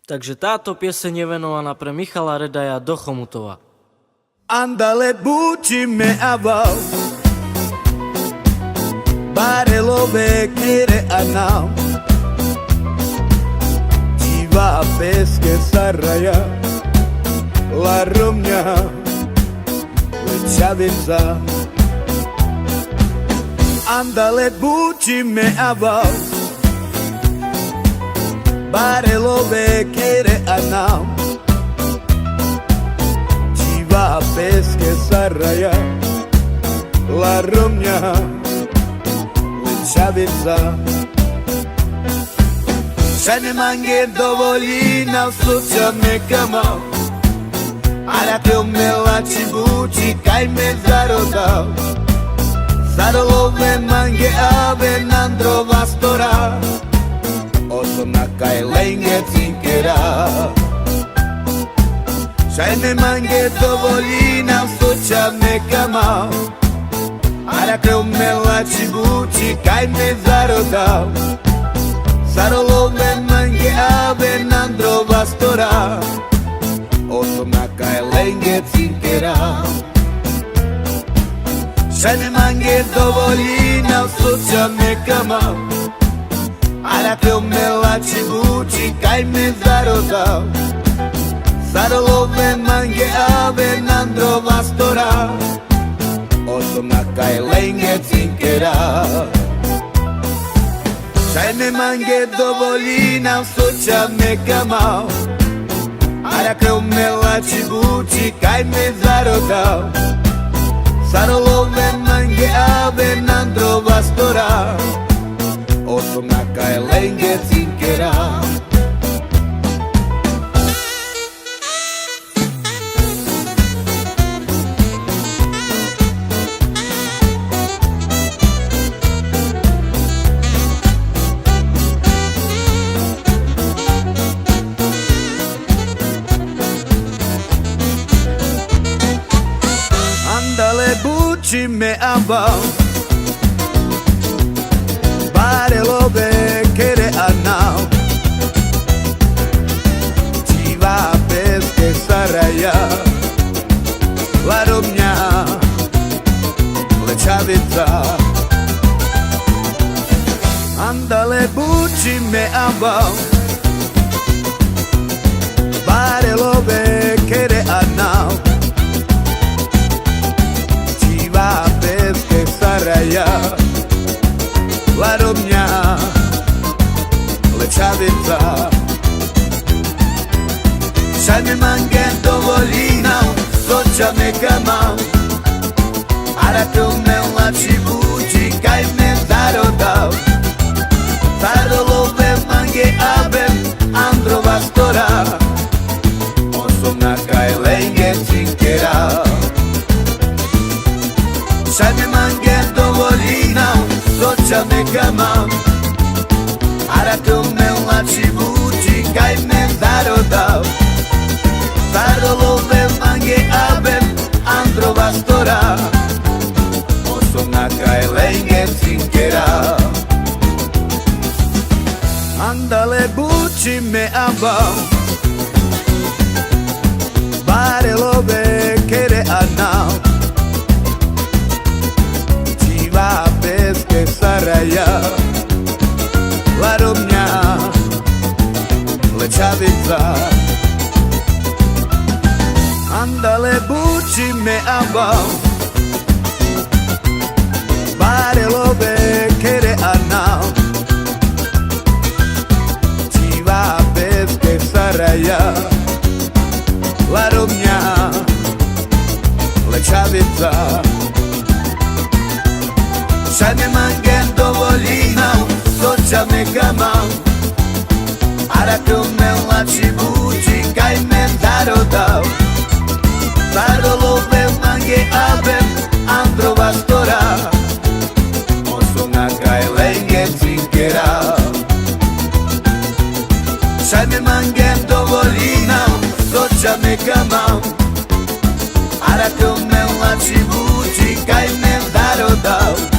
Takže táto pieseň je venovaná pre Michala Redaja do Chomutova. Andale bucime aval Barelo bekere anam Jiva peske saraya La romnya Lechavinza Andale bucime aval Barelo bekere anam Jiva peske saraya La romnya Lechavinza Še ne mange dovoljina Sluča me kamao Ara te umelači buči Kaj me zarodao Sarolove mange ave Nandro vastora Osona kaj lenge cinkera Še ne mange dovoljina Sluča me kamao Ara te umelači buči Kaj me zarodao Sarolove mange ave Nandro vastora Osona kaj lenge cinkera Še ne mange dovoljina Sluča me kamao Ara te umelači buči Kaj me zarodao Sarolove mange ave Nandro vastora Osona kaj lenge cinkera Še ne mange dovoljina Sluča me kamao Ara te umelači buči Kaj me zarodao Sarolove mange ave Nandro vastora Osona kaj lenge cinkera Andale bucime aval Barelo bekere anao Jiva peske saraya La romnya Lechavinza Andale bucime aval Barelo bekere anao Jiva peske saraya La romnya Lechavinza Še ne mange dovoljina Sluča me kamao Ara te umelači buči Kaj me zarodao Sarolove mange ave Andro vastora Osona kaj lenge cinkera Še ne mange dovoljina Sluča me kamao Ara te umelači buči Kaj me zarodao Sarolove mange ave Andro vastora Osona kaj lenge cinkera Andale bucime aval Barelo bekere anao Jiva peske saraya La romnya Lechavinza Andale bucime aval Barelo bekere anao Jiva peske saraya La romnya Lechavinza Še ne mange dovoljina Sluča me kamao Ara te umelači buči Kaj me zarodao Sarolove mange ave Andro vastora Osona kaj lenge cinkera Še ne mange dovoljina Sluča me kamao Ara te umelači buči Kaj me zarodao